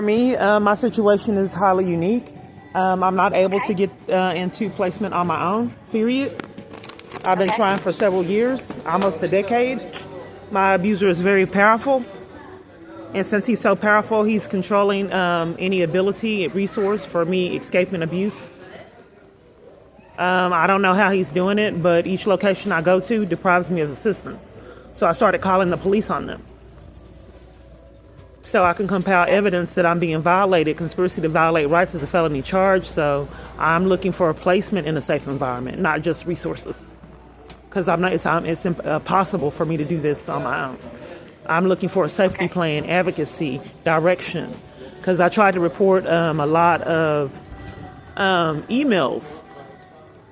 For me, my situation is highly unique. I'm not able to get into placement on my own, period. I've been trying for several years, almost a decade. My abuser is very powerful. And since he's so powerful, he's controlling any ability, resource for me escaping abuse. I don't know how he's doing it, but each location I go to deprives me of assistance. So I started calling the police on them, so I can compile evidence that I'm being violated. Conspiracy to violate rights is a felony charge, so I'm looking for a placement in a safe environment, not just resources. Because it's impossible for me to do this on my own. I'm looking for a safety plan, advocacy, direction. Because I tried to report a lot of emails.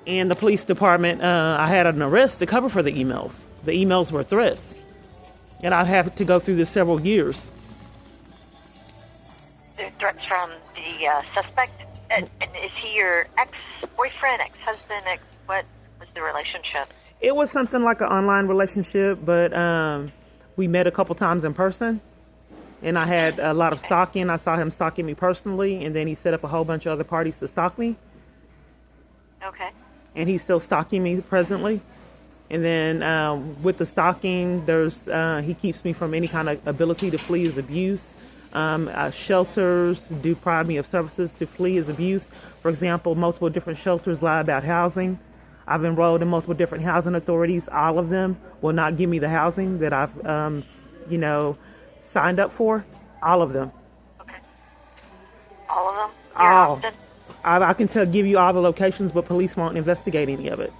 And the police department, I had an arrest to cover for the emails. The emails were threats. And I have to go through this several years. Threats from the suspect? And is he your ex-boyfriend, ex-husband? What was the relationship? It was something like an online relationship, but we met a couple times in person. And I had a lot of stalking. I saw him stalking me personally, and then he set up a whole bunch of other parties to stalk me. Okay. And he's still stalking me presently. And then with the stalking, he keeps me from any kind of ability to flee his abuse. Shelters deprive me of services to flee his abuse. For example, multiple different shelters lie about housing. I've enrolled in multiple different housing authorities. All of them will not give me the housing that I've, signed up for. All of them. Okay. All of them? All. I can give you all the locations, but police won't investigate any of it.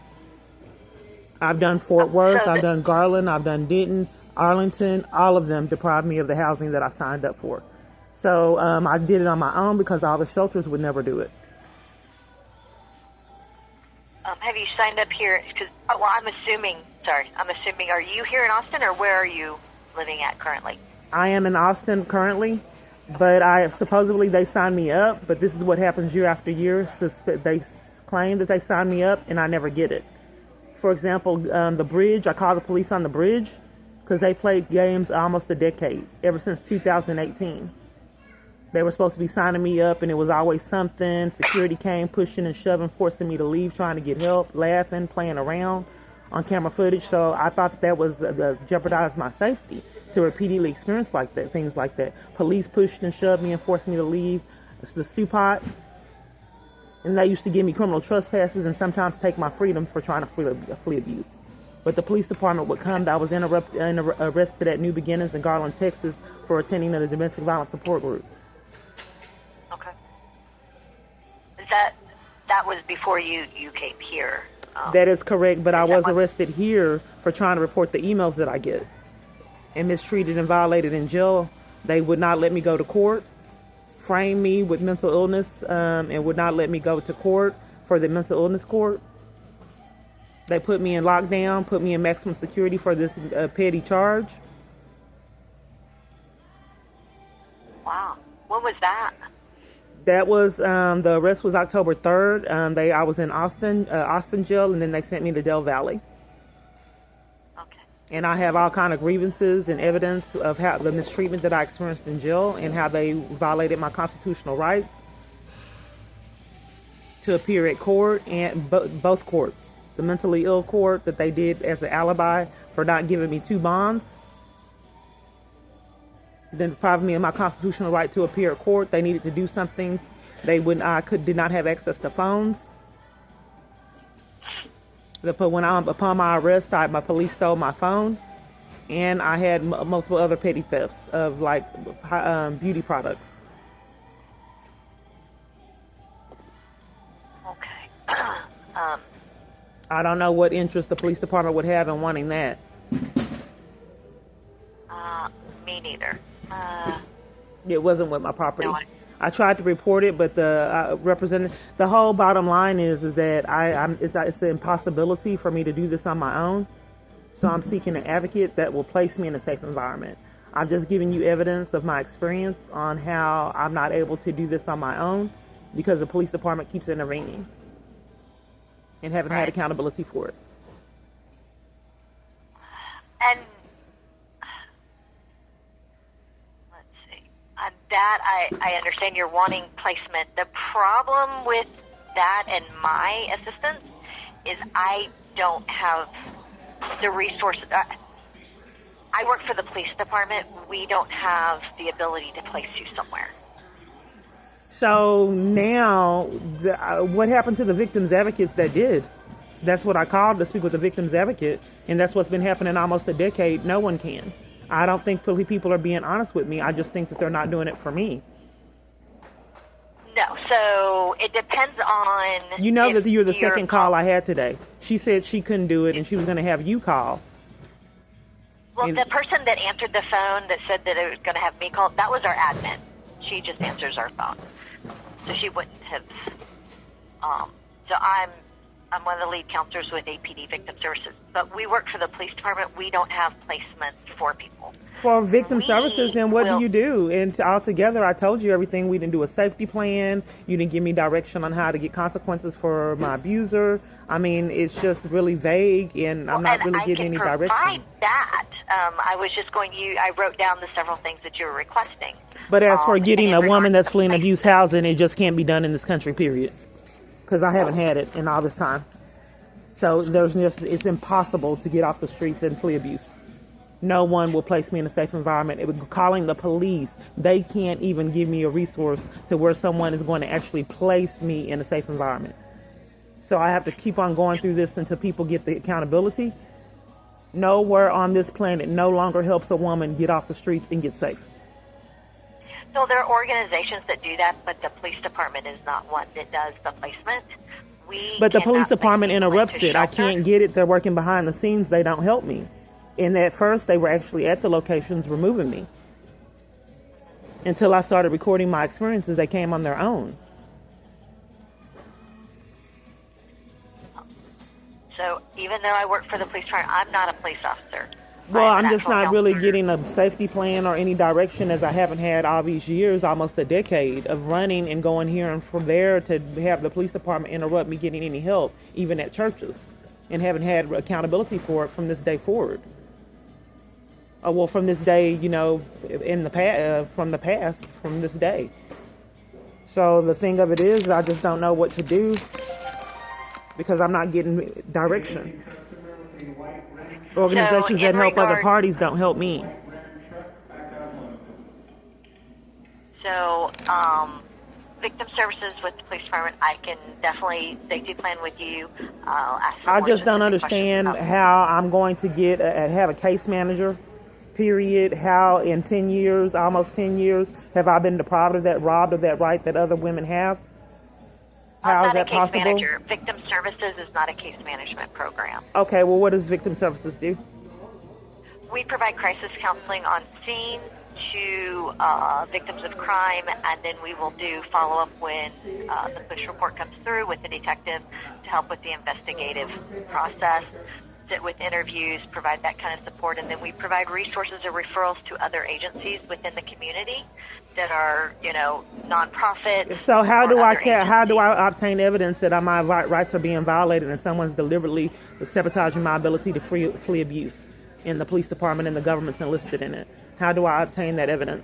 I've done Fort Worth, I've done Garland, I've done Denton, Arlington. All of them deprived me of the housing that I signed up for. So I did it on my own because all the shelters would never do it. Have you signed up here? I'm assuming, are you here in Austin, or where are you living at currently? I am in Austin currently, but supposedly they signed me up, but this is what happens year after year. They claim that they signed me up, and I never get it. For example, the bridge, I called the police on the bridge because they played games almost a decade, ever since 2018. They were supposed to be signing me up, and it was always something. Security came pushing and shoving, forcing me to leave, trying to get help, laughing, playing around on camera footage. So I thought that was jeopardized my safety to repeatedly experience things like that. Police pushed and shoved me and forced me to leave the stew pot. And they used to give me criminal trespasses and sometimes take my freedom for trying to flee abuse. But the police department would come. I was arrested at New Beginnings in Garland, Texas for attending a domestic violence support group. Okay. That was before you came here? That is correct, but I was arrested here for trying to report the emails that I get. And mistreated and violated in jail. They would not let me go to court, framed me with mental illness, and would not let me go to court for the mental illness court. They put me in lockdown, put me in maximum security for this petty charge. Wow. When was that? That was, the arrest was October 3rd. I was in Austin jail, and then they sent me to Del Valley. And I have all kind of grievances and evidence of how the mistreatment that I experienced in jail and how they violated my constitutional rights to appear at court, and both courts. The mentally ill court that they did as an alibi for not giving me 2 bonds. Then deprived me of my constitutional right to appear at court. They needed to do something. Did not have access to phones. Upon my arrest, my police stole my phone, and I had multiple other petty thefts of beauty products. Okay. I don't know what interest the police department would have in wanting that. Me neither. It wasn't with my property. No, I tried to report it, but the whole bottom line is that it's an impossibility for me to do this on my own. So I'm seeking an advocate that will place me in a safe environment. I'm just giving you evidence of my experience on how I'm not able to do this on my own because the police department keeps intervening and haven't had accountability for it. And let's see. that I understand you're wanting placement. The problem with that and my assistance is I don't have the resources. I work for the police department. We don't have the ability to place you somewhere. So now, what happened to the victims advocates that did? That's what I called to speak with the victims advocate, and that's what's been happening almost a decade. No one can. I don't think people are being honest with me. I just think that they're not doing it for me. No, so it depends on... You know that you're the second call I had today. She said she couldn't do it, and she was going to have you call. Well, the person that answered the phone that said that it was going to have me call, that was our admin. She just answers our phone. So she wouldn't have... So I'm one of the lead counselors with APD Victim Services. But we work for the police department. We don't have placements for people. For victim services, then what do you do? And altogether, I told you everything. We didn't do a safety plan. You didn't give me direction on how to get consequences for my abuser. I mean, it's just really vague, and I'm not really getting any direction. I can provide that. I wrote down the several things that you were requesting. But as for getting a woman that's fleeing abuse housing, it just can't be done in this country, period. Because I haven't had it in all this time. So it's impossible to get off the streets and flee abuse. No one will place me in a safe environment. It would calling the police. They can't even give me a resource to where someone is going to actually place me in a safe environment. So I have to keep on going through this until people get the accountability. Nowhere on this planet no longer helps a woman get off the streets and get safe. So there are organizations that do that, but the police department is not one that does the placement. But the police department interrupts it. I can't get it. They're working behind the scenes. They don't help me. And at first, they were actually at the locations removing me. Until I started recording my experiences, they came on their own. So even though I work for the police department, I'm not a police officer. Well, I'm just not really getting a safety plan or any direction, as I haven't had all these years, almost a decade of running and going here and from there, to have the police department interrupt me getting any help, even at churches, and haven't had accountability for it from this day forward. Well, from this day, in the past, from this day. So the thing of it is, I just don't know what to do because I'm not getting direction. Organizations that help other parties don't help me. So, victim services with the police department, I can definitely safety plan with you. I just don't understand how I'm going to have a case manager, period. How in 10 years, almost 10 years, have I been robbed of that right that other women have? How is that possible? Manager. Victim services is not a case management program. Okay, well, what does victim services do? We provide crisis counseling on scene to victims of crime, and then we will do follow-up when the push report comes through with the detective to help with the investigative process, sit with interviews, provide that kind of support, and then we provide resources or referrals to other agencies within the community that are, nonprofit. So how do I obtain evidence that my rights are being violated and someone's deliberately sabotaging my ability to flee abuse, and the police department and the government's enlisted in it? How do I obtain that evidence?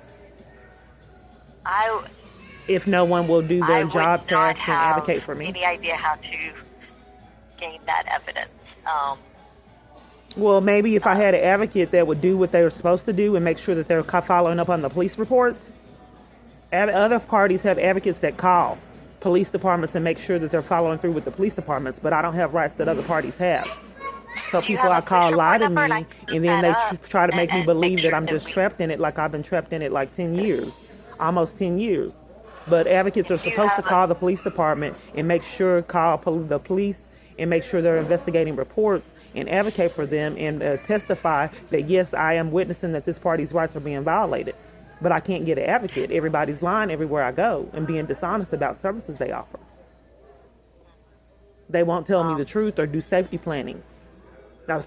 If no one will do their job task and advocate for me. Any idea how to gain that evidence? Well, maybe if I had an advocate that would do what they were supposed to do and make sure that they're following up on the police reports. Other parties have advocates that call police departments and make sure that they're following through with the police departments, but I don't have rights that other parties have. So people I call lie to me, and then they try to make me believe that I'm just trapped in it, like I've been trapped in it like 10 years, almost 10 years. But advocates are supposed to call the police department and call the police and make sure they're investigating reports and advocate for them and testify that, yes, I am witnessing that this party's rights are being violated. But I can't get an advocate. Everybody's lying everywhere I go and being dishonest about services they offer. They won't tell me the truth or do safety planning.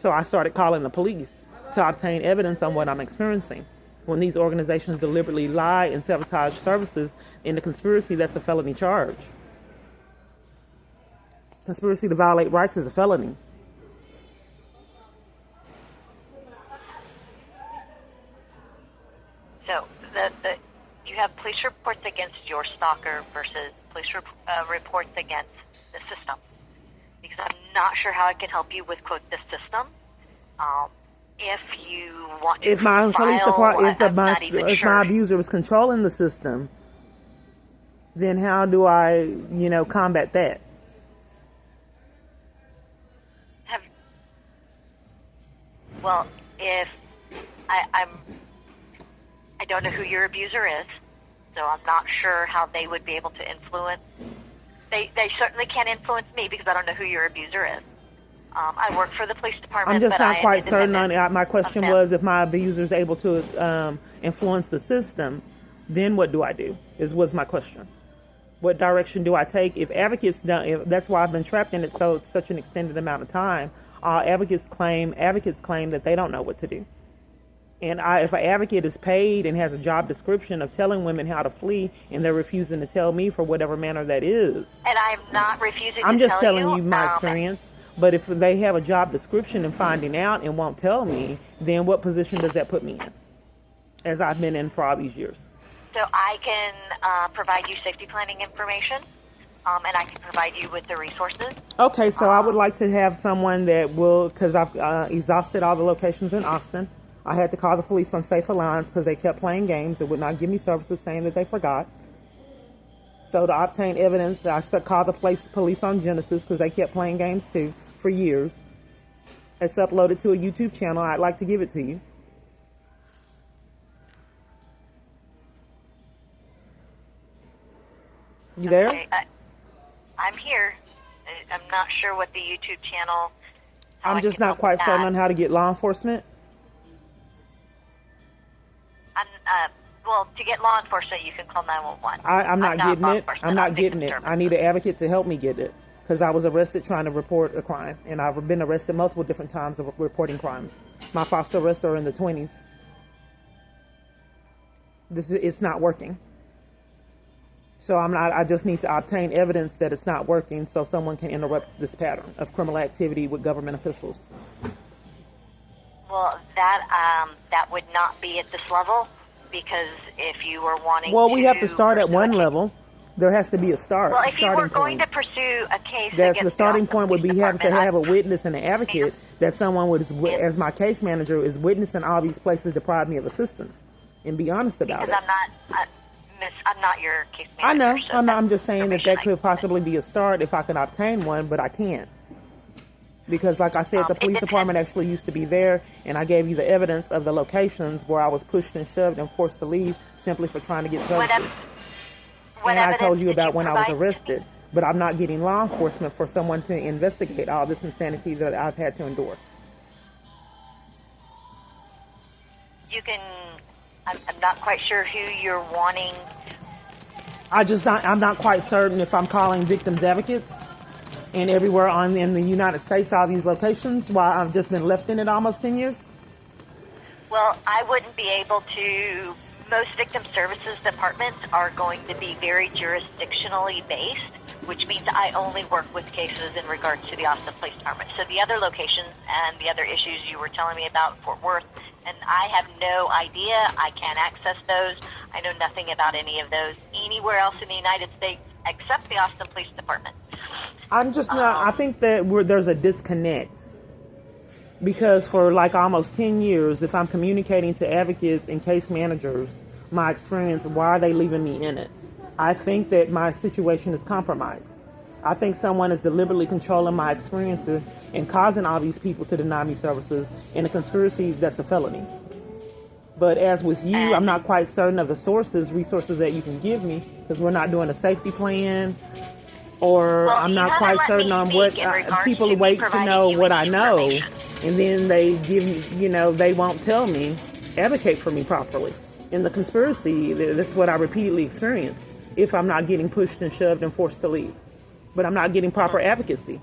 So I started calling the police to obtain evidence on what I'm experiencing. When these organizations deliberately lie and sabotage services in the conspiracy, that's a felony charge. Conspiracy to violate rights is a felony. So you have police reports against your stalker versus police reports against the system. Because I'm not sure how I can help you with, quote, the system. If you want to if my police department, if my abuser was controlling the system, then how do I, combat that? Well, if I don't know who your abuser is, so I'm not sure how they would be able to influence. They certainly can't influence me because I don't know who your abuser is. I work for the police department. I'm just but not quite certain on it. My question was, if my abuser is able to influence the system, then what do I do? Was my question. What direction do I take? If advocates don't, that's why I've been trapped in it such an extended amount of time. Advocates claim that they don't know what to do. And if an advocate is paid and has a job description of telling women how to flee, and they're refusing to tell me for whatever manner that is. And I'm not refusing I'm to just tell telling you my experience. But if they have a job description and finding out and won't tell me, then what position does that put me in? As I've been in for all these years. So I can provide you safety planning information, and I can provide you with the resources. Okay, so I would like to have someone that will, because I've exhausted all the locations in Austin. I had to call the police on Safe Alliance because they kept playing games. They would not give me services, saying that they forgot. So to obtain evidence, I called the police on Genesis because they kept playing games too for years. It's uploaded to a YouTube channel. I'd like to give it to you. You there? Okay, I'm here. I'm not sure what the YouTube channel. I'm just not quite certain on how to get law enforcement. Well, to get law enforcement, you can call 911. I'm not getting it. I'm not getting it. I need an advocate to help me get it because I was arrested trying to report a crime, and I've been arrested multiple different times of reporting crimes. My foster arrests are in the 20s. It's not working. So I just need to obtain evidence that it's not working so someone can interrupt this pattern of criminal activity with government officials. Well, that would not be at this level, because if you were wanting we have to start at one level. There has to be a start. Well, if you were going to pursue a case against the starting point would be having to have a witness and an advocate that someone would, as my case manager, is witnessing all these places deprive me of assistance and be honest about it. Because I'm not your case manager. I know. I'm just saying that could possibly be a start if I could obtain one, but I can't. Because, like I said, the police department actually used to be there, and I gave you the evidence of the locations where I was pushed and shoved and forced to leave simply for trying to get services. And I told you about when I was arrested. But I'm not getting law enforcement for someone to investigate all this insanity that I've had to endure. I'm not quite sure who you're wanting. I'm not quite certain if I'm calling victims advocates. And everywhere in the United States, all these locations, while I've just been left in it almost 10 years? Well, I wouldn't be able to. Most victim services departments are going to be very jurisdictionally based, which means I only work with cases in regards to the Austin Police Department. So the other locations and the other issues you were telling me about, Fort Worth, and I have no idea. I can't access those. I know nothing about any of those anywhere else in the United States except the Austin Police Department. I'm just not. I think that there's a disconnect because for like almost 10 years, if I'm communicating to advocates and case managers my experience, why are they leaving me in it? I think that my situation is compromised. I think someone is deliberately controlling my experiences and causing all these people to deny me services in a conspiracy that's a felony. But as with you, I'm not quite certain of the resources that you can give me because we're not doing a safety plan. Or I'm not quite certain on what people wait to know what I know, and then they they won't tell me, advocate for me properly. In the conspiracy, that's what I repeatedly experience if I'm not getting pushed and shoved and forced to leave. But I'm not getting proper advocacy.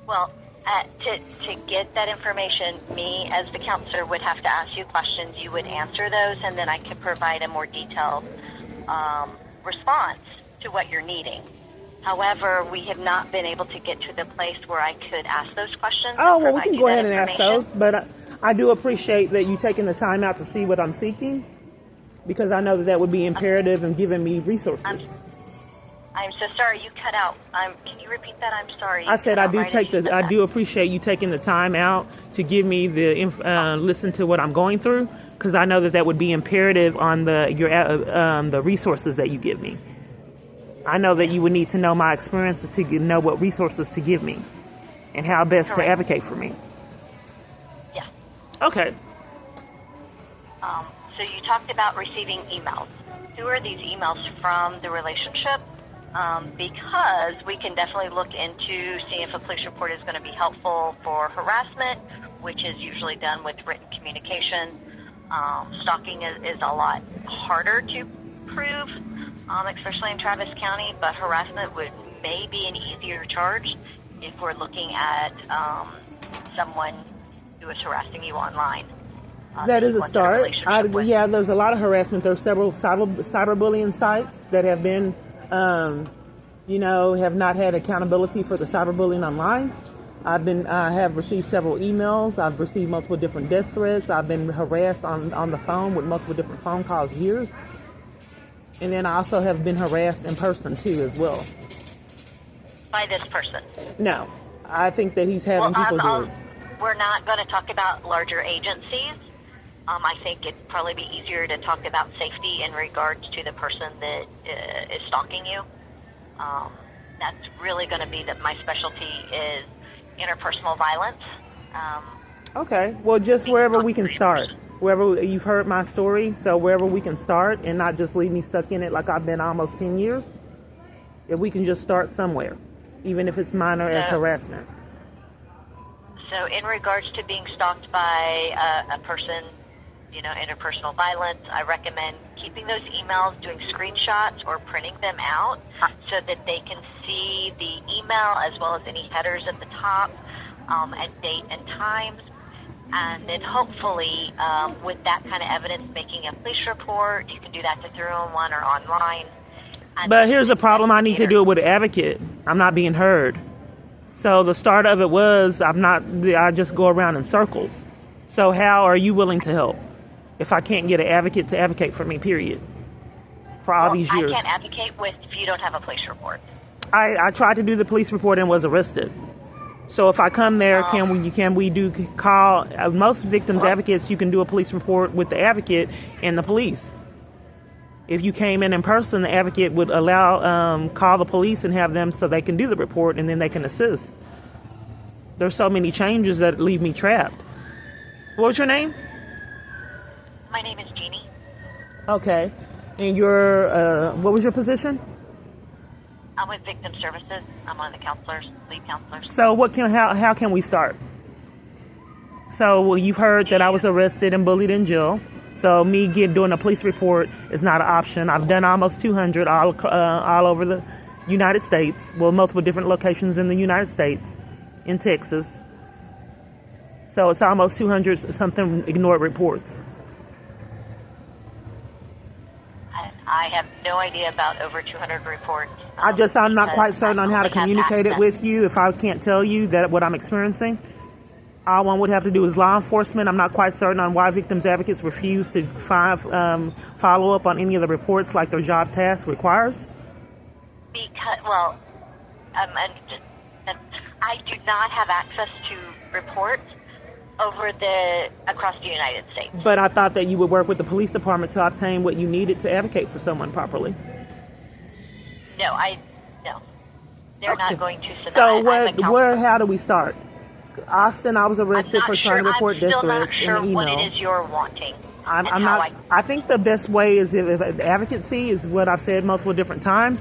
Well, to get that information, me as the counselor would have to ask you questions. You would answer those, and then I could provide a more detailed response to what you're needing. However, we have not been able to get to the place where I could ask those questions. Oh, well, we can go ahead and ask those, but I do appreciate that you taking the time out to see what I'm seeking. because I know that that would be imperative in giving me resources. I'm so sorry you cut out. Can you repeat that? I'm sorry. I said I do appreciate you taking the time out to give me listen to what I'm going through, because I know that that would be imperative on the resources that you give me. I know that you would need to know my experience to know what resources to give me and how best to advocate for me. Yeah. Okay. So you talked about receiving emails. Who are these emails from the relationship? Because we can definitely look into seeing if a police report is going to be helpful for harassment, which is usually done with written communication. Stalking is a lot harder to prove, especially in Travis County, but harassment may be an easier charge if we're looking at someone who is harassing you online. That is a start. There's a lot of harassment. There's several cyberbullying sites that have been, have not had accountability for the cyberbullying online. I have received several emails. I've received multiple different death threats. I've been harassed on the phone with multiple different phone calls years. And then I also have been harassed in person too as well. By this person? No. I think that he's having people do it. We're not going to talk about larger agencies. I think it'd probably be easier to talk about safety in regards to the person that is stalking you. That's really going to be my specialty is interpersonal violence. Okay. Well, just wherever we can start. Wherever you've heard my story, so wherever we can start and not just leave me stuck in it like I've been almost 10 years. If we can just start somewhere, even if it's minor as harassment. So in regards to being stalked by a person, interpersonal violence, I recommend keeping those emails, doing screenshots or printing them out so that they can see the email as well as any headers at the top and date and times. And then hopefully with that kind of evidence, making a police report, you can do that to 311 or online. But here's the problem. I need to do it with an advocate. I'm not being heard. So the start of it was I just go around in circles. So how are you willing to help if I can't get an advocate to advocate for me, period, for all these years? I can't advocate if you don't have a police report. I tried to do the police report and was arrested. So if I come there, can we do call most victims advocates? You can do a police report with the advocate and the police. If you came in person, the advocate would call the police and have them so they can do the report and then they can assist. There's so many changes that leave me trapped. What was your name? My name is Jeannie. Okay. And what was your position? I'm with Victim Services. I'm one of the lead counselors. So how can we start? So you've heard that I was arrested and bullied in jail. So me doing a police report is not an option. I've done almost 200 all over the United States. Well, multiple different locations in the United States, in Texas. So it's almost 200 something ignored reports. I have no idea about over 200 reports. I'm not quite certain on how to communicate it with you if I can't tell you that what I'm experiencing. All one would have to do is law enforcement. I'm not quite certain on why victims advocates refuse to follow up on any of the reports like their job task requires. Because, I do not have access to reports across the United States. But I thought that you would work with the police department to obtain what you needed to advocate for someone properly. No. They're not going to submit. So how do we start? Austin, I was arrested for trying to report death threats in the email. I'm still not sure what it is you're wanting. I think the best way is if advocacy is what I've said multiple different times.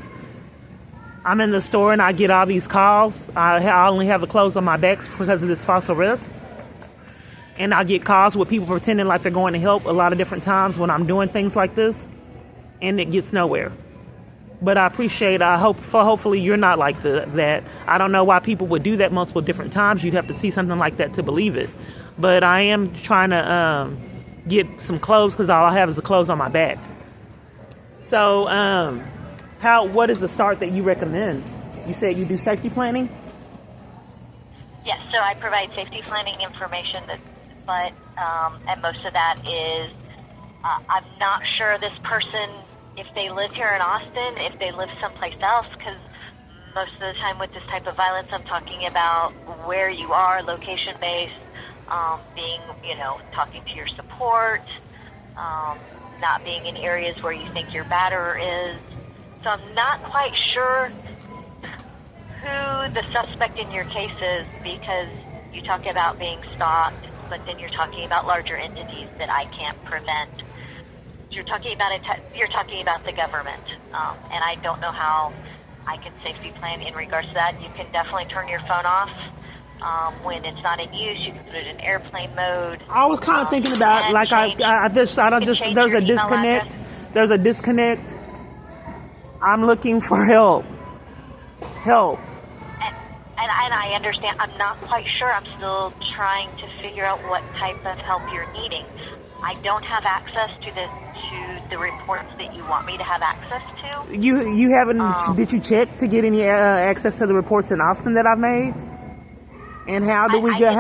I'm in the store and I get all these calls. I only have the clothes on my back because of this false arrest. And I get calls with people pretending like they're going to help a lot of different times when I'm doing things like this. And it gets nowhere. But hopefully you're not like that. I don't know why people would do that multiple different times. You'd have to see something like that to believe it. But I am trying to get some clothes because all I have is the clothes on my back. So what is the start that you recommend? You said you do safety planning? Yes, so I provide safety planning information, and most of that is I'm not sure this person, if they live here in Austin, if they live someplace else, because most of the time with this type of violence, I'm talking about where you are, location-based, being, talking to your support, not being in areas where you think your batterer is. So I'm not quite sure who the suspect in your case is, because you talk about being stalked, but then you're talking about larger entities that I can't prevent. You're talking about the government, and I don't know how I can safety plan in regards to that. You can definitely turn your phone off when it's not in use. You can put it in airplane mode. I was kind of thinking about, like, there's a disconnect. There's a disconnect. I'm looking for help. And I understand. I'm not quite sure. I'm still trying to figure out what type of help you're needing. I don't have access to the reports that you want me to have access to. You haven't? Did you check to get any access to the reports in Austin that I've made? And how do we get?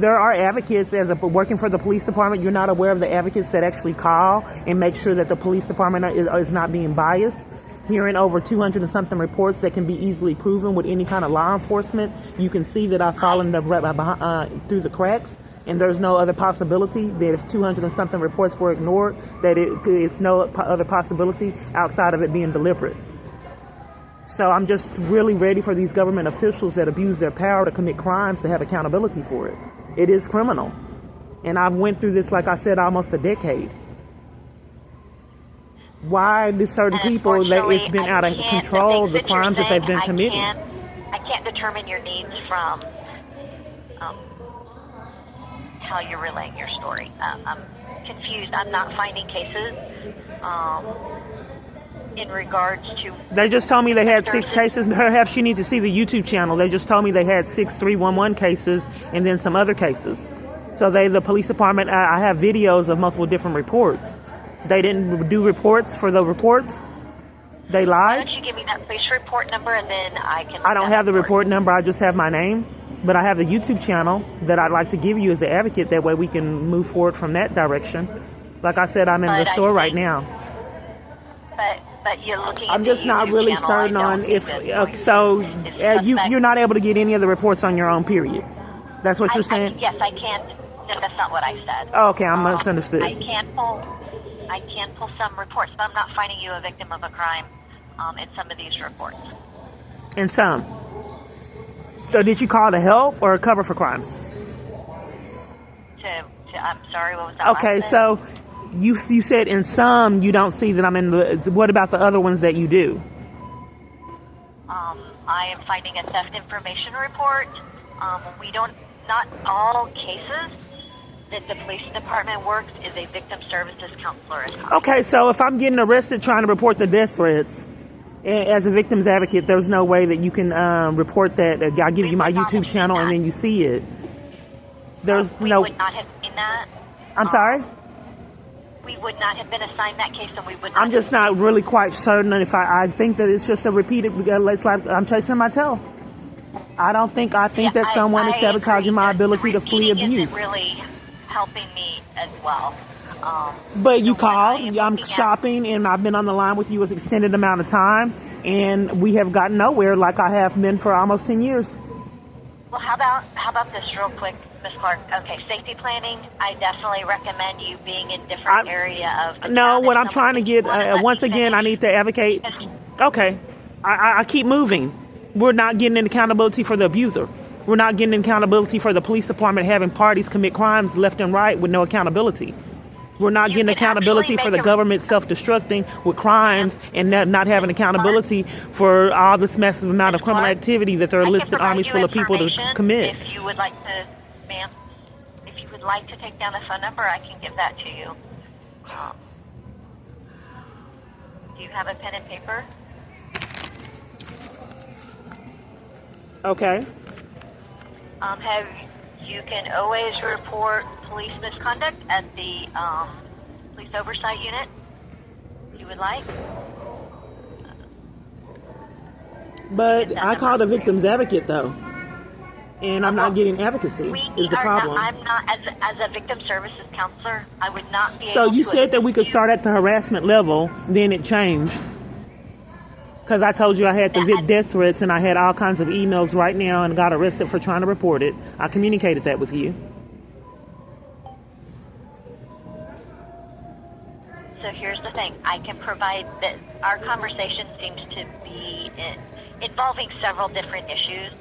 There are advocates working for the police department. You're not aware of the advocates that actually call and make sure that the police department is not being biased. Hearing over 200 and something reports that can be easily proven with any kind of law enforcement, you can see that I've fallen through the cracks, and there's no other possibility that if 200 and something reports were ignored, that it's no other possibility outside of it being deliberate. So I'm just really ready for these government officials that abuse their power to commit crimes to have accountability for it. It is criminal. And I've went through this, like I said, almost a decade. Why do certain people that it's been out of control, the crimes that they've been committing? I can't determine your needs from how you're relaying your story. I'm confused. I'm not finding cases in regards to... They just told me they had 6 cases. Perhaps you need to see the YouTube channel. They just told me they had 6 311 cases and then some other cases. So the police department, I have videos of multiple different reports. They didn't do reports for the reports. They lied. Why don't you give me that police report number, and then I can... I don't have the report number. I just have my name. But I have the YouTube channel that I'd like to give you as an advocate. That way we can move forward from that direction. Like I said, I'm in the store right now. But you're looking... I'm just not really certain on if... you're not able to get any of the reports on your own, period. That's what you're saying? Yes, I can't. No, that's not what I said. Oh, okay, I misunderstood. I can pull some reports, but I'm not finding you a victim of a crime in some of these reports. In some. So did you call to help or cover for crimes? I'm sorry, what was that? Okay, so you said in some you don't see that I'm in the... What about the other ones that you do? I am finding a theft information report. Not all cases that the police department works is a victim services counselor. Okay, so if I'm getting arrested trying to report the death threats, as a victim's advocate, there's no way that you can report that. I'll give you my YouTube channel and then you see it. There's no... We would not have seen that. I'm sorry? We would not have been assigned that case, and we would not... I'm just not really quite certain if I think that it's just a repeated... It's like I'm chasing my tail. I think that someone is sabotaging my ability to flee abuse. Isn't really helping me as well. But you called, I'm shopping, and I've been on the line with you an extended amount of time, and we have gotten nowhere like I have been for almost 10 years. Well, how about this real quick, Ms. Clark? Okay, safety planning, I definitely recommend you being in different area of... No, what I'm trying to get, once again, I need to advocate. Okay, I keep moving. We're not getting an accountability for the abuser. We're not getting accountability for the police department having parties commit crimes left and right with no accountability. We're not getting accountability for the government self-destructing with crimes and not having accountability for all this massive amount of criminal activity that there are listed armies full of people to commit. If you would like to, ma'am, if you would like to take down a phone number, I can give that to you. Do you have a pen and paper? Okay. You can always report police misconduct at the police oversight unit, if you would like. But I called a victim's advocate, though. And I'm not getting advocacy is the problem. I'm not, as a victim services counselor, I would not be able to. So you said that we could start at the harassment level, then it changed. Because I told you I had the death threats and I had all kinds of emails right now and got arrested for trying to report it. I communicated that with you. So here's the thing. I can provide that our conversation seems to be involving several different issues.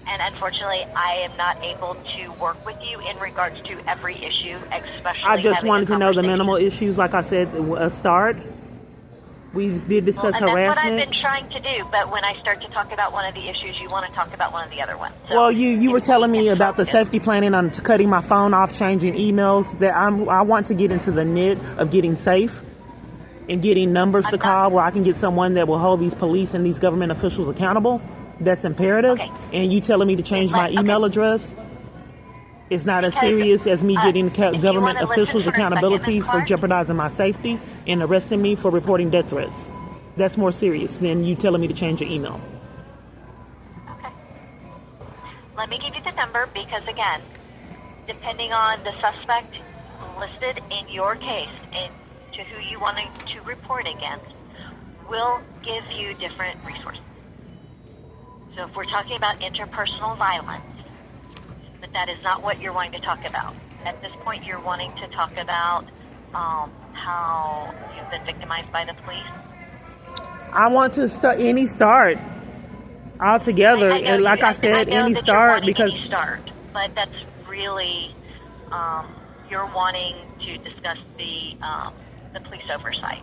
And unfortunately, I am not able to work with you in regards to every issue, especially I just wanted to know the minimal issues, like I said, a start. We did discuss harassment. That's what I've been trying to do, but when I start to talk about one of the issues, you want to talk about one of the other ones. So well, you were telling me about the safety planning on cutting my phone off, changing emails. That I want to get into the knit of getting safe and getting numbers to call where I can get someone that will hold these police and these government officials accountable. That's imperative. Okay. And you telling me to change my email address? It's not as serious as me getting government officials accountability for jeopardizing my safety and arresting me for reporting death threats. That's more serious than you telling me to change your email. Okay. Let me give you the number because, again, depending on the suspect listed in your case and to who you want to report against, will give you different resources. So if we're talking about interpersonal violence, but that is not what you're wanting to talk about. At this point, you're wanting to talk about how you've been victimized by the police. I want to start altogether, and like I said, any start because but that's really you're wanting to discuss the police oversight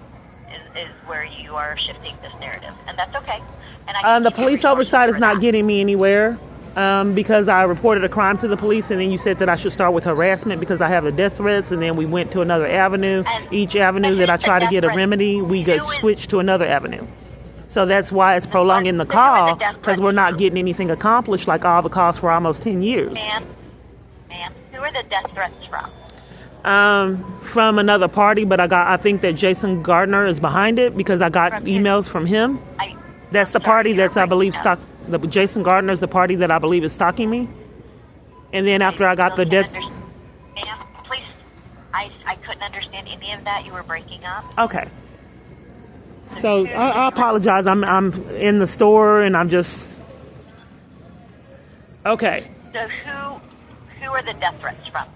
is where you are shifting this narrative, and that's okay. And the police oversight is not getting me anywhere. Because I reported a crime to the police, and then you said that I should start with harassment because I have the death threats, and then we went to another avenue. Each avenue that I try to get a remedy, we get switched to another avenue. So that's why it's prolonging the call, because we're not getting anything accomplished like all the calls for almost 10 years. Ma'am, who are the death threats from? From another party, but I think that Jason Gardner is behind it because I got emails from him. That's the party that's, I believe, Jason Gardner is the party that I believe is stalking me. And then after I got the death... Ma'am, please, I couldn't understand any of that. You were breaking up. Okay. So I apologize. I'm in the store and I'm just... Okay. So who are the death threats from?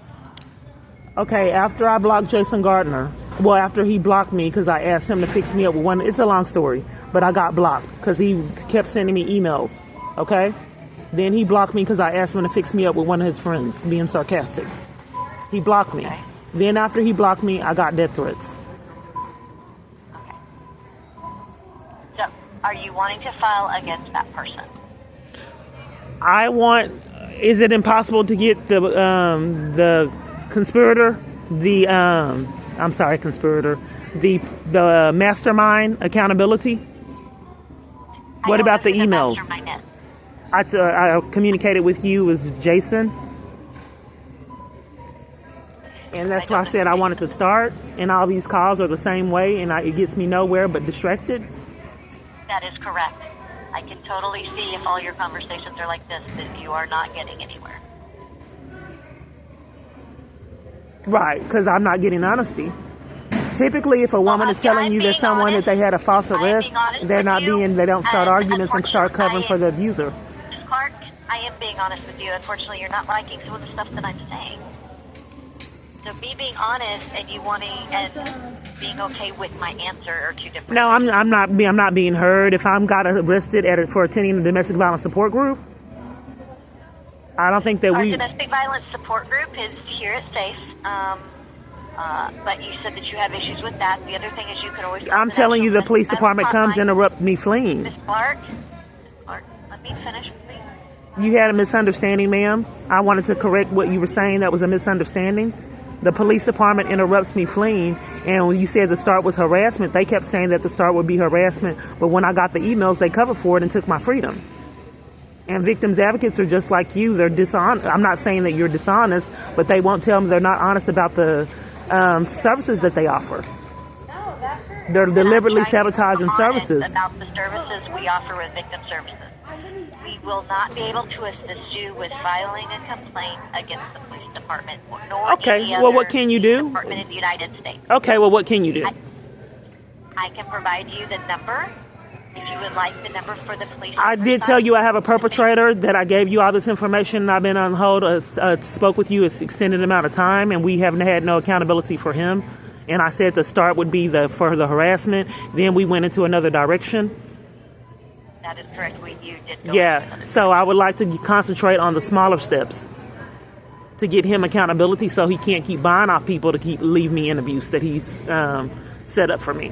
Okay, after I blocked Jason Gardner, well, after he blocked me because I asked him to fix me up with one, it's a long story, but I got blocked because he kept sending me emails, okay? Then he blocked me because I asked him to fix me up with one of his friends, being sarcastic. He blocked me. Okay. Then after he blocked me, I got death threats. Okay. So, are you wanting to file against that person? Is it impossible to get the conspirator, the mastermind accountability? What about the emails? I communicated with you as Jason, and that's why I said I wanted to start, and all these calls are the same way, and it gets me nowhere but distracted. That is correct. I can totally see if all your conversations are like this, that you are not getting anywhere. Right, because I'm not getting honesty. Typically, if a woman is telling you that someone that they had a false arrest, they don't start arguments and start covering for the abuser. Ms. Clark, I am being honest with you. Unfortunately, you're not liking some of the stuff that I'm saying. So me being honest and you wanting and being okay with my answer are two different. No, I'm not being heard. If I'm got arrested for attending a domestic violence support group, I don't think that Our domestic violence support group is here at SAFE. But you said that you have issues with that. The other thing is you could always... I'm telling you, the police department comes and interrupt me fleeing. Ms. Clark, let me finish, please. You had a misunderstanding, ma'am. I wanted to correct what you were saying. That was a misunderstanding. The police department interrupts me fleeing, and when you said the start was harassment, they kept saying that the start would be harassment, but when I got the emails, they covered for it and took my freedom. And victims advocates are just like you. They're dishonest. I'm not saying that you're dishonest, but they won't tell them they're not honest about the services that they offer. No, that's her. They're deliberately sabotaging honest services. about the services we offer with victim services. We will not be able to assist you with filing a complaint against the police department, nor Okay, any well, other what can you do? department in the United States. Okay, well, what can you do? I can provide you the number, if you would like the number for the police. I did tell you I have a perpetrator, that I gave you all this information. I've been on hold, spoke with you an extended amount of time, and we haven't had no accountability for him. And I said the start would be for the harassment. Then we went into another direction. That is correct. You did go Yeah, so I would like to concentrate on the smaller steps to get him accountability, so he can't keep buying off people to leave me in abuse that he's set up for me.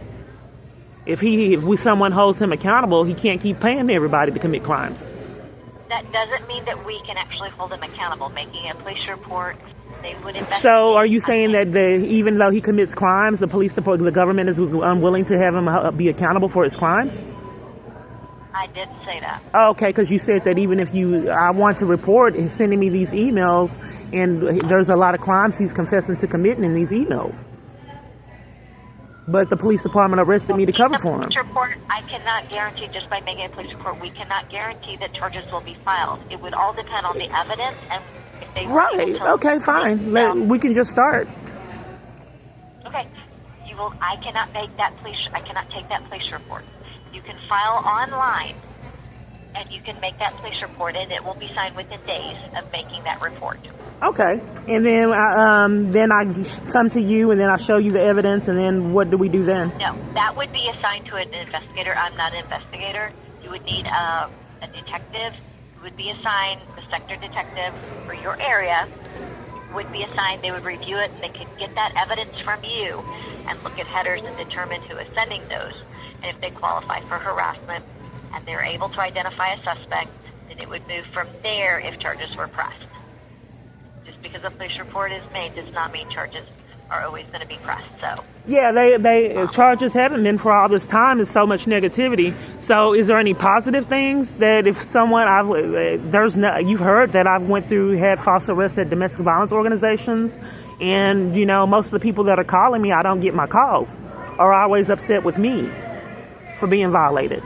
If someone holds him accountable, he can't keep paying everybody to commit crimes. That doesn't mean that we can actually hold him accountable. Making a police report, they would investigate. So are you saying that even though he commits crimes, the police department, the government is unwilling to have him be accountable for his crimes? I did say that. Okay, because you said that even if I want to report, he's sending me these emails, and there's a lot of crimes he's confessing to committing in these emails. But the police department arrested me to cover for him. Police report, I cannot guarantee, just by making a police report, we cannot guarantee that charges will be filed. It would all depend on the evidence and if they were able to. Okay, fine. We can just start. Okay. I cannot take that police report. You can file online, and you can make that police report, and it will be signed within days of making that report. Okay, and then I come to you, and then I show you the evidence, and then what do we do then? No, that would be assigned to an investigator. I'm not an investigator. You would need a detective. You would be assigned the sector detective for your area. Would be assigned. They would review it. They could get that evidence from you and look at headers and determine who is sending those. And if they qualify for harassment and they're able to identify a suspect, then it would move from there if charges were pressed. Just because a police report is made does not mean charges are always going to be pressed. So yeah, they charges haven't been for all this time. There's so much negativity. So is there any positive things that if someone you've heard that I've had false arrests at domestic violence organizations, and most of the people that are calling me, I don't get my calls, are always upset with me for being violated.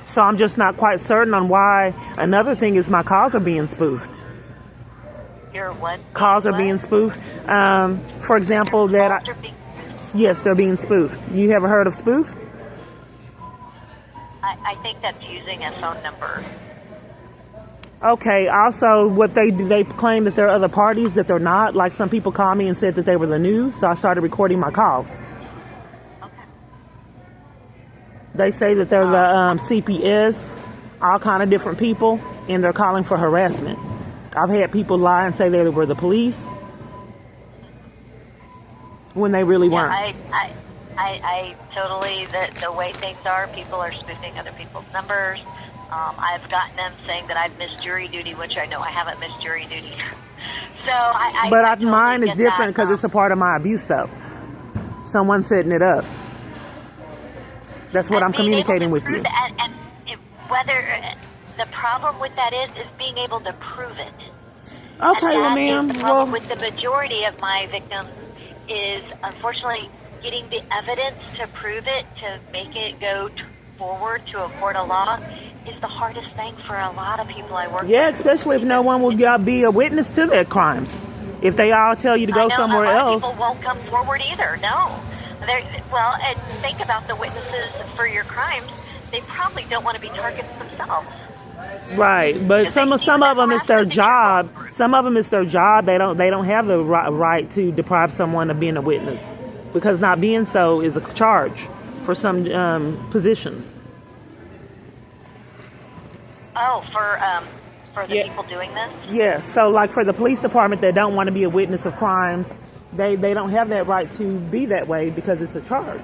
So I'm just not quite certain on why. Another thing is my calls are being spoofed. Your what? Calls are being spoofed. For example, yes, they're being spoofed. You ever heard of spoof? I think that's using a phone number. Okay. Also, what they do, they claim that there are other parties that they're not. Like some people called me and said that they were the news, so I started recording my calls. They say that they're the CPS, all kind of different people, and they're calling for harassment. I've had people lie and say they were the police when they really weren't. I totally, the way things are, people are spoofing other people's numbers. I've gotten them saying that I've missed jury duty, which I know I haven't missed jury duty. But mine is different because it's a part of my abuse, though. Someone setting it up. That's what I'm communicating with you. And whether the problem with that is being able to prove it. Okay, well, ma'am. The problem with the majority of my victims is, unfortunately, getting the evidence to prove it, to make it go forward to a court of law, is the hardest thing for a lot of people I work with. Yeah, especially if no one will be a witness to their crimes. If they all tell you to go somewhere else. A lot of people won't come forward either, no. And think about the witnesses for your crimes. They probably don't want to be targets themselves. Right, but some of them it's their job. Some of them it's their job. They don't have the right to deprive someone of being a witness, because not being so is a charge for some positions. Oh, for the people doing this? Yeah. So like for the police department that don't want to be a witness of crimes, they don't have that right to be that way because it's a charge.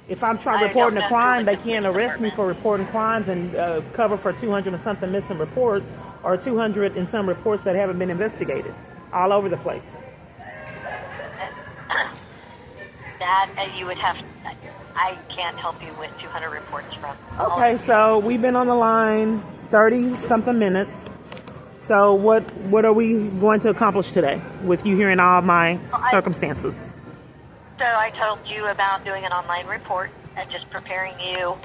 If I'm reporting a crime, they can't arrest me for reporting crimes and cover for 200 and something missing reports, or 200 and some reports that haven't been investigated all over the place. That you would have. I can't help you with 200 reports from. Okay, so we've been on the line 30 something minutes. So what are we going to accomplish today with you hearing all my circumstances? So I told you about doing an online report and just preparing you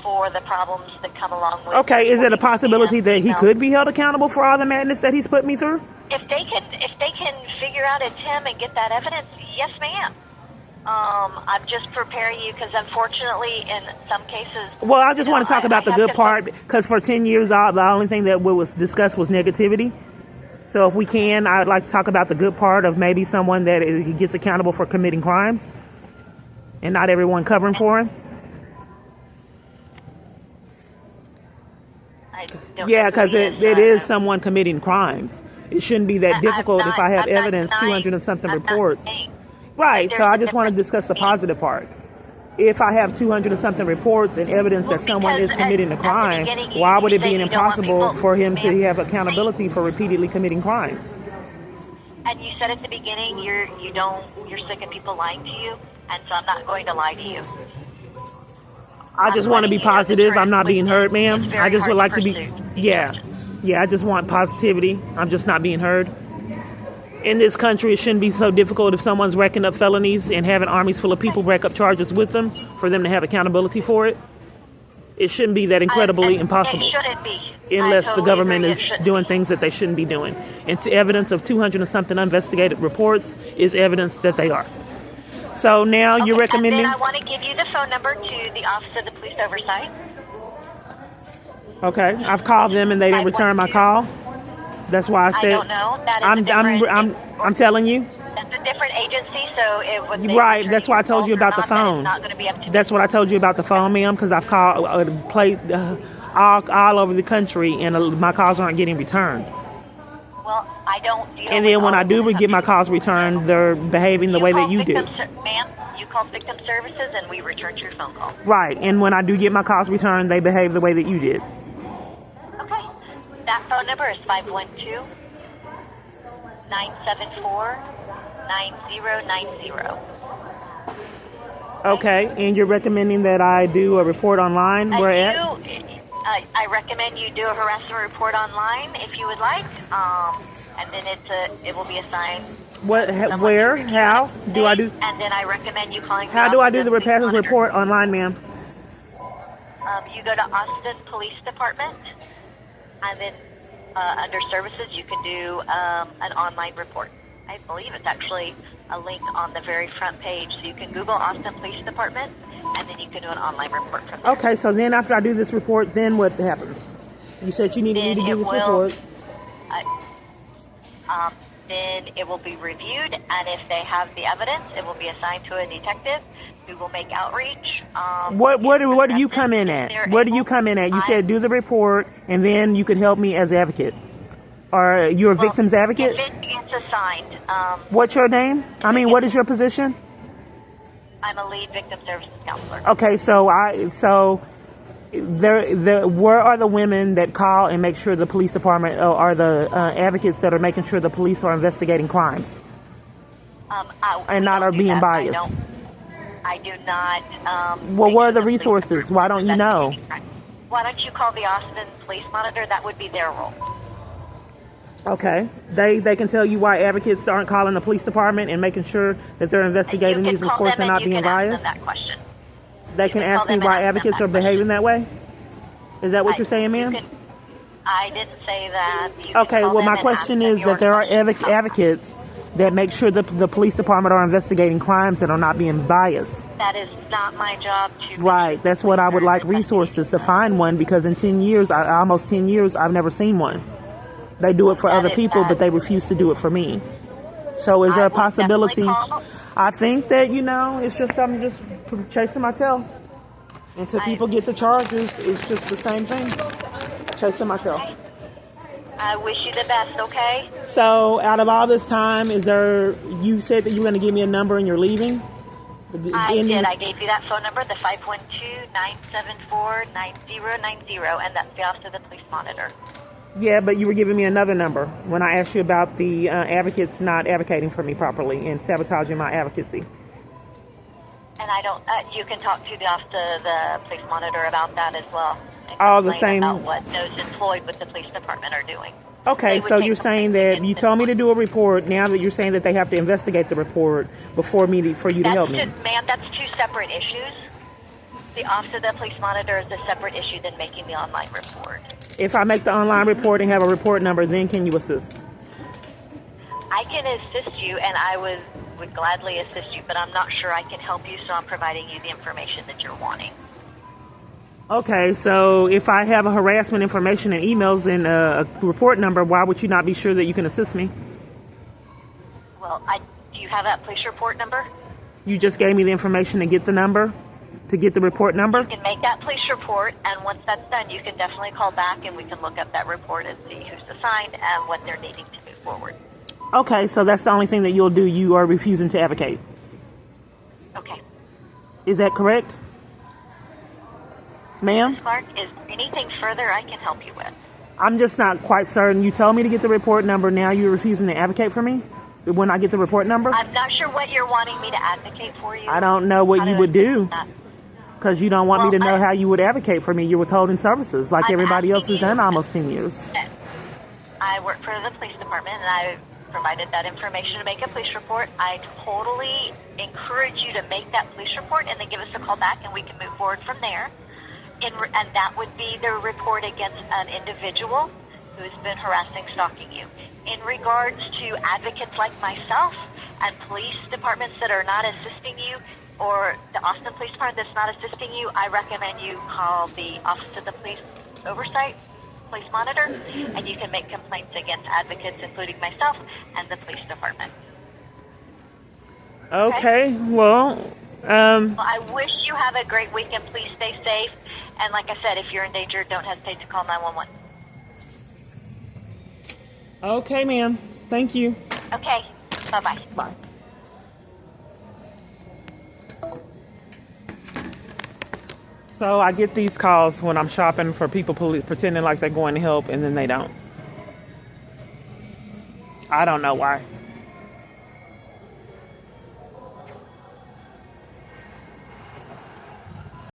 for the problems that come along with. Okay, is it a possibility that he could be held accountable for all the madness that he's put me through? If they can figure out it's him and get that evidence, yes, ma'am. I'm just preparing you because unfortunately in some cases... Well, I just want to talk about the good part, because for 10 years, the only thing that was discussed was negativity. So if we can, I'd like to talk about the good part of maybe someone that gets accountable for committing crimes and not everyone covering for him. Yeah, because it is someone committing crimes. It shouldn't be that difficult if I have evidence, 200 and something reports. Right, so I just want to discuss the positive part. If I have 200 and something reports and evidence that someone is committing a crime, why would it be impossible for him to have accountability for repeatedly committing crimes? And you said at the beginning you're sick of people lying to you, and so I'm not going to lie to you. I just want to be positive. I'm not being heard, ma'am. I just would like to be, yeah, I just want positivity. I'm just not being heard. In this country, it shouldn't be so difficult if someone's racking up felonies and having armies full of people rack up charges with them for them to have accountability for it. It shouldn't be that incredibly impossible. It shouldn't be. Unless the government is doing things that they shouldn't be doing. And evidence of 200 and something investigated reports is evidence that they are. So now you're recommending... And then I want to give you the phone number to the Office of the Police Oversight. Okay, I've called them and they didn't return my call. That's why I said... I don't know. That is I'm telling you. That's a different agency, so it was... Right, that's why I told you about the phone. That's what I told you about the phone, ma'am, because I've called, played all over the country and my calls aren't getting returned. Well, I don't... And then when I do get my calls returned, they're behaving the way that you do. Ma'am, you called Victim Services and we returned your phone call. Right, and when I do get my calls returned, they behave the way that you did. Okay. That phone number is 512-974-9090. Okay, and you're recommending that I do a report online? Where at? I recommend you do a harassment report online if you would like, and then it will be assigned. What? Where? How do I do? And then I recommend you calling. How do I do the report online, ma'am? You go to Austin Police Department, and then under Services you can do an online report. I believe it's actually a link on the very front page, so you can Google Austin Police Department, and then you can do an online report from there. Okay, so then after I do this report, then what happens? You said you needed me to do this report. Then it will be reviewed, and if they have the evidence, it will be assigned to a detective who will make outreach. What do you come in at? What do you come in at? You said do the report, and then you could help me as advocate. Or you're a victim's advocate? If it gets assigned. What's your name? I mean, what is your position? I'm a lead victim services counselor. Okay, so where are the women that call and make sure the police department are the advocates that are making sure the police are investigating crimes and not are being biased? I do not. Well, where are the resources? Why don't you know? Why don't you call the Austin Police Monitor? That would be their role. Okay. They can tell you why advocates aren't calling the police department and making sure that they're investigating these reports and not being biased? That question. They can ask me why advocates are behaving that way? Is that what you're saying, ma'am? I didn't say that. Okay, well, my question is that there are advocates that make sure that the police department are investigating crimes that are not being biased. That is not my job to... Right, that's what I would like resources to find one, because in 10 years, almost 10 years, I've never seen one. They do it for other people, but they refuse to do it for me. So is there a possibility? I think that, it's just I'm just chasing my tail. Until people get the charges, it's just the same thing. Chasing my tail. I wish you the best, okay? So out of all this time, you said that you were going to give me a number and you're leaving? I did. I gave you that phone number, the 512-974-9090, and that's the Office of the Police Monitor. Yeah, but you were giving me another number when I asked you about the advocates not advocating for me properly and sabotaging my advocacy. And I don't... you can talk to the Office of the Police Monitor about that as well. All the same... about what those employed with the police department are doing. Okay, so you're saying that you told me to do a report. Now that you're saying that they have to investigate the report for you to help me. Ma'am, that's two separate issues. The Office of the Police Monitor is a separate issue than making the online report. If I make the online report and have a report number, then can you assist? I can assist you, and I would gladly assist you, but I'm not sure I can help you, so I'm providing you the information that you're wanting. Okay, so if I have a harassment information and emails and a report number, why would you not be sure that you can assist me? Well, do you have that police report number? You just gave me the information to get the number, to get the report number? You can make that police report, and once that's done, you can definitely call back and we can look up that report and see who's assigned and what they're needing to move forward. Okay, so that's the only thing that you'll do. You are refusing to advocate. Okay. Is that correct? Ma'am? Clark, is there anything further I can help you with? I'm just not quite certain. You told me to get the report number. Now you're refusing to advocate for me when I get the report number? I'm not sure what you're wanting me to advocate for you. I don't know what you would do. Because you don't want me to know how you would advocate for me. You're withholding services like everybody else has done almost 10 years. I work for the police department, and I provided that information to make a police report. I totally encourage you to make that police report and then give us a call back, and we can move forward from there. And that would be the report against an individual who's been harassing, stalking you. In regards to advocates like myself and police departments that are not assisting you, or the Austin Police Department that's not assisting you, I recommend you call the Office of the Police Oversight, Police Monitor, and you can make complaints against advocates, including myself and the police department. Okay, well, I wish you have a great weekend. Please stay safe. And like I said, if you're in danger, don't hesitate to call 911. Okay, ma'am. Thank you. Okay. Bye-bye. Bye. So I get these calls when I'm shopping for people pretending like they're going to help, and then they don't. I don't know why.